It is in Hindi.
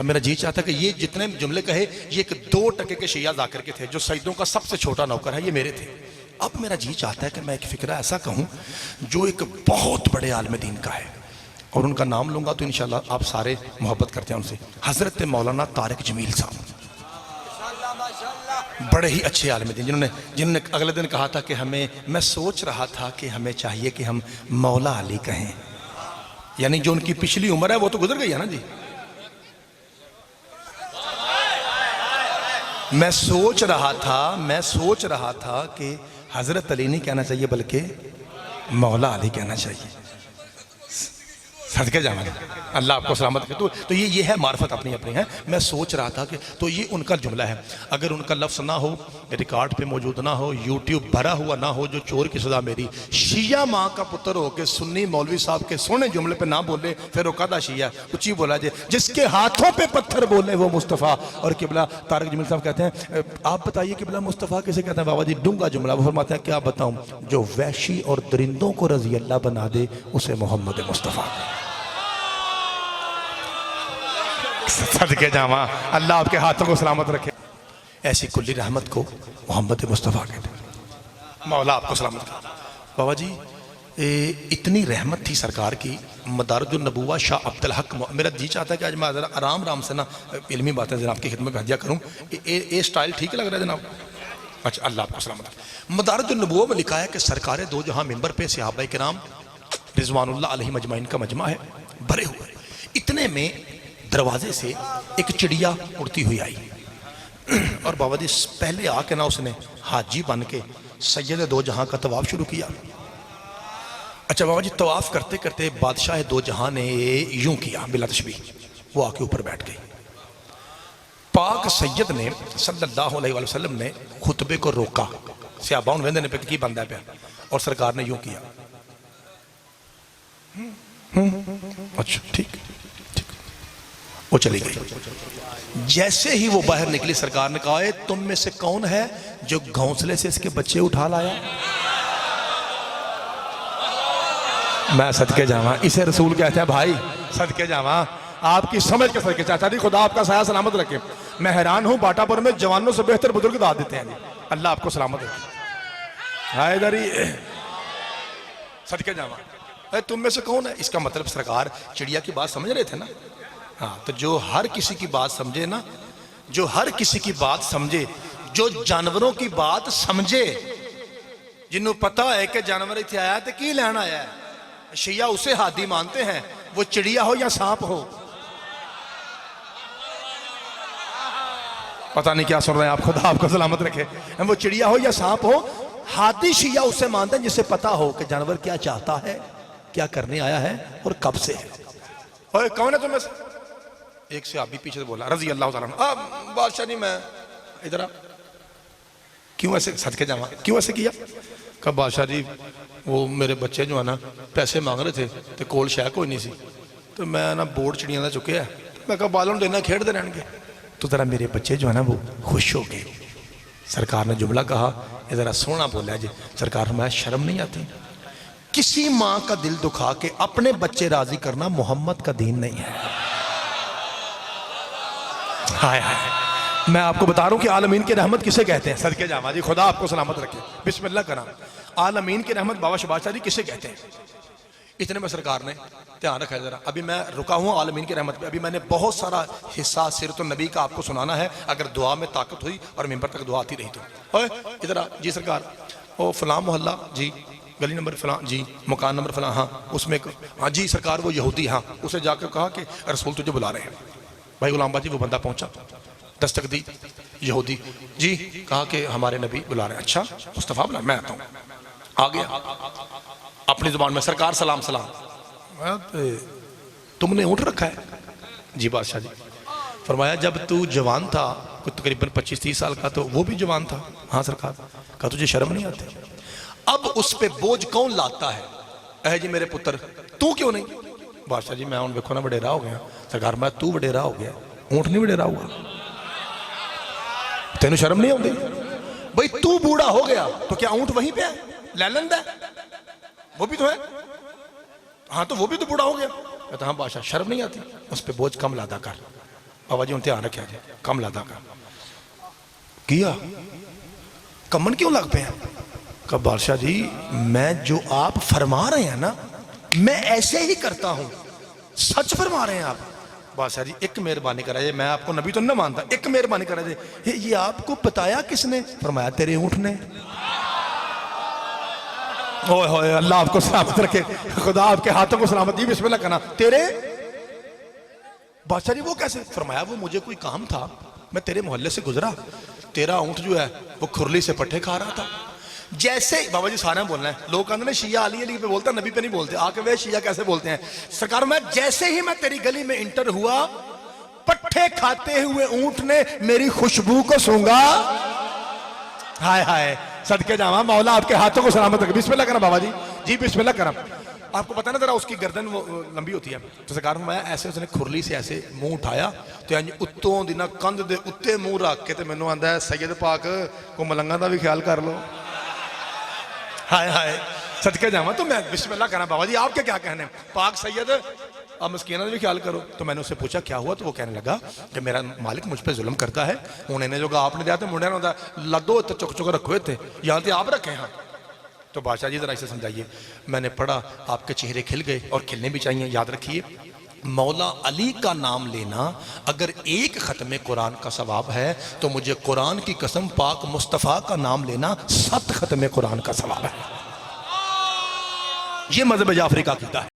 अब मेरा जी चाहता कि ये जितने जुमले कहे ये एक 2% के शिया जाकिर के थे, जो सईदों का सबसे छोटा नौकर है, ये मेरे थे। अब मेरा जी चाहता है कि मैं एक फिक्रा ऐसा कहूँ जो एक बहुत बड़े आलिम दीन का है, और उनका नाम लूँगा तो इंशाल्लाह आप सारे मोहब्बत करते हैं उनसे। हज़रत मौलाना तारिक जमील साहब, बड़े ही अच्छे आलिम दीन, जिन्होंने अगले दिन कहा था कि मैं सोच रहा था कि हमें चाहिए कि हम मौला अली कहें, यानी जो उनकी पिछली उम्र है वो तो गुजर गई है ना जी। मैं सोच रहा था कि हजरत अली नहीं कहना चाहिए बल्कि मौला अली कहना चाहिए। सदके जाना, अल्लाह आपको सलामत करे। तो ये है मार्फत अपनी अपनी है। मैं सोच रहा था कि तो ये उनका जुमला है, अगर उनका लफ्ज़ ना हो, रिकॉर्ड पे मौजूद ना हो, यूट्यूब भरा हुआ ना हो, जो चोर की सजा मेरी, शिया माँ का पुत्र हो के सुन्नी मौलवी साहब के सोने जुमले पे ना बोले फिर वो कादा शिया कुछ ही बोला जाए, जिसके हाथों पे पत्थर बोले वो मुस्तफ़ा। और किबला तारिक जमील साहब कहते हैं, आप बताइए किबला मुस्तफ़ा किसे कहते हैं? बाबा जी डूंगा जुमला। वो फरमाते हैं, क्या बताऊँ, जो वैशी और दरिंदों को रज़ी अल्लाह बना दे उसे मोहम्मद मुस्तफ़ा। सदके जावा, अल्लाह आपके हाथों को सलामत रखे। ऐसी कुल्ली रहमत को मोहम्मद मुस्तफ़ा कहते हैं। मौला आपको सलामत करे। बाबा जी इतनी रहमत थी सरकार की, मदारुद्दुन नबुव्वा शाह अब्दुल हक। मेरा जी चाहता है कि आज मैं ज़रा आराम से ना इल्मी बातें जनाब की खिदमत में हदिया करूँ। ये स्टाइल ठीक लग रहा है जनाब? अच्छा, अल्लाह आपको सलामत रखे। मदारुद्दुन नबुव्वा में लिखा है कि सरकार दो जहाँ मिंबर पे सहाबाए किराम रिज़वानुल्लाह अलैहिम अजमाइन का मजमा है, भरे हुए। इतने में दरवाजे से एक चिड़िया उड़ती हुई आई, और बाबा जी पहले आके ना उसने हाजी बन के सैयद दो जहां का तवाफ शुरू किया। अच्छा बाबा जी, तवाफ करते करते बादशाह दो जहां ने यूं किया बिला तशबीह, वो आके ऊपर बैठ गई। पाक सैयद ने सल्लल्लाहु अलैहि वसल्लम ने खुतबे को रोका, सहाबा उन वेंदे ने पे की बंदा पे, और सरकार ने यूं किया। अच्छा ठीक, वो चली गई। जैसे ही वो बाहर निकली, सरकार ने कहा, तुम में से कौन है जो घोंसले से इसके बच्चे उठा लाया? मैं सदके जावा, इसे रसूल कहते हैं भाई। सदके जावा, आपकी समझ के सदके। चाचा जी खुदा आपका साया सलामत रखे। मैं हैरान हूं, बाटापुर में जवानों से बेहतर बुजुर्ग दाद देते हैं जी। अल्लाह आपको सलामत रखे। हाय दरी, सदके जावा, तुम में से कौन है? इसका मतलब सरकार चिड़िया की बात समझ रहे थे ना। हाँ, तो जो हर किसी की बात समझे ना, जो हर किसी की बात समझे, जो जानवरों की बात समझे, जिन्हों पता है कि जानवर इतने आया तो की लेना आया है, शिया उसे हादी मानते हैं, वो चिड़िया हो या सांप हो। पता नहीं क्या सुन रहे हैं आप, खुदा आपको सलामत रखे। वो चिड़िया हो या सांप हो, हादी शिया उसे मानते हैं जिसे पता हो कि जानवर क्या चाहता है, क्या करने आया है और कब से है। ओए कौन है तुम्हें? एक से अभी पीछे से बोला, रजी अल्लाह ताला अन्हु, बादशाह नहीं मैं इधर आ। क्यों ऐसे? सदके जावा, क्यों ऐसे किया? कहा बादशाह जी वो मेरे बच्चे जो है ना पैसे मांग रहे थे तो कोल शह कोई नहीं सी, तो मैं ना बोर्ड चिड़िया का चुके है, मैं कहा बालों देना खेडते रहेंगे, तो जरा मेरे बच्चे जो है ना वो खुश हो गए। सरकार ने जुमला कहा, ये जरा सोहना बोला जी। सरकार हमारे शर्म नहीं आती? किसी माँ का दिल दुखा के अपने बच्चे राजी करना मोहम्मद का दीन नहीं है। हाय हाय, मैं आपको बता रहा हूं कि आलमीन की रहमत किसे कहते हैं। सदके जामा जी, खुदा आपको सलामत रखे। बिस्मिल्लाह करा, आलमीन की रहमत बाबा शबाज शाह जी किसे कहते हैं? इतने में सरकार ने ध्यान रखा है जरा। अभी मैं रुका हूँ आलमीन की रहमत पे, अभी मैंने बहुत सारा हिस्सा सीरत नबी का आपको सुनाना है, अगर दुआ में ताकत हुई और मिंबर तक दुआ आती रही तो। ओए इधर आ जी। सरकार ओ फलां मोहल्ला जी, गली नंबर फलां जी, मकान नंबर फलां, हाँ उसमें हाँ जी सरकार वो यहूदी, हाँ उसे जाकर कहा कि रसूल तुझे बुला रहे हैं। भाई गुलाम बाजी वो बंदा पहुंचा, दस्तक दी, यहूदी जी, कहा कि हमारे नबी बुला रहे हैं। अच्छा मुस्तफ़ा बुला, मैं आता हूँ। आ गया अपनी जुबान में, सरकार सलाम सलाम, तुमने ऊँट रखा है? जी बादशाह जी। फरमाया जब तू जवान था कुछ तकरीबन 25-30 साल का, तो वो भी जवान था। हाँ सरकार। कहा तुझे शर्म नहीं आती? अब उस पे बोझ कौन लाता है? अह जी मेरे पुत्र, तू क्यों नहीं? बादशाह जी मैं हूं देखो ना वडेरा हो गया। सरकार मैं तू वडेरा हो गया, ऊँट नहीं वडेरा हुआ। तेन शर्म नहीं आती? भाई तू बूढ़ा हो गया तो क्या ऊँट वहीं पे है? लैलंद है वो भी तो है। हाँ तो वो भी तो बूढ़ा हो गया। कहता हाँ बादशाह शर्म नहीं आती? उस पर बोझ कम लादा कर। बाबा जी हूँ ध्यान रखा जी कम लादा का किया कमन क्यों लग पे कहा बादशाह जी मैं जो आप फरमा रहे हैं ना मैं ऐसे ही करता हूं सच फरमा रहे हैं आप बादशाह जी एक मेहरबानी करा जाए मैं आपको नबी तो न मानता एक मेहरबानी करा जाए ये आपको बताया किसने फरमाया तेरे ऊंट ने ओए होए अल्लाह आपको सलामत रखे खुदा आपके हाथों को सलामत दी बिस्मिल्लाह करना तेरे बादशाह जी वो कैसे फरमाया वो मुझे कोई काम था मैं तेरे मोहल्ले से गुजरा तेरा ऊंट जो है वो खुरली से पट्टे खा रहा था जैसे बाबा जी सारे बोलना है लोग कहते हैं शिया अली अली पे बोलता नबी पे नहीं बोलते आके वे शिया कैसे बोलते हैं सरकार मैं जैसे ही मैं तेरी गली में इंटर हुआ पट्टे खाते हुए ऊंट ने मेरी खुशबू को सूंघा हाय हाय सदके जावा मौला आपके हाथों को सलामत रखे बिस्मिल्लाह करा बाबा जी बिस्मिल्लाह करा आपको पता ना जरा उसकी गर्दन वो लंबी होती है तो सरकार मैं ऐसे उसने खुरली से ऐसे मुंह उठाया तो इंज उत्तों दी ना कंध दे उत्ते मुंह रख के ते मैनू आंदा है सैयद पाक को मलंगा दा भी ख्याल कर लो हाय हाय सदके जावा तो मैं बिस्मिल्लाह करा बाबा जी आपके क्या कहने पाक सैयद आप मस्कीना भी ख्याल करो तो मैंने उससे पूछा क्या हुआ तो वो कहने लगा कि मेरा मालिक मुझ पर जुल्म करता है उन्होंने जो आपने दिया तो मुंडे ने लदो तो चुक चुक रखो थे यहाँ तो आप रखे हाँ तो बादशाह जी जरा इसे समझाइए मैंने पढ़ा आपके चेहरे खिल गए और खिलने भी चाहिए याद रखिए मौला अली का नाम लेना अगर एक ख़त्म कुरान का सवाब है तो मुझे कुरान की कसम पाक मुस्तफ़ा का नाम लेना 7 ख़त्म कुरान का सवाब है ये मज़हब जाफरी का कीदा है।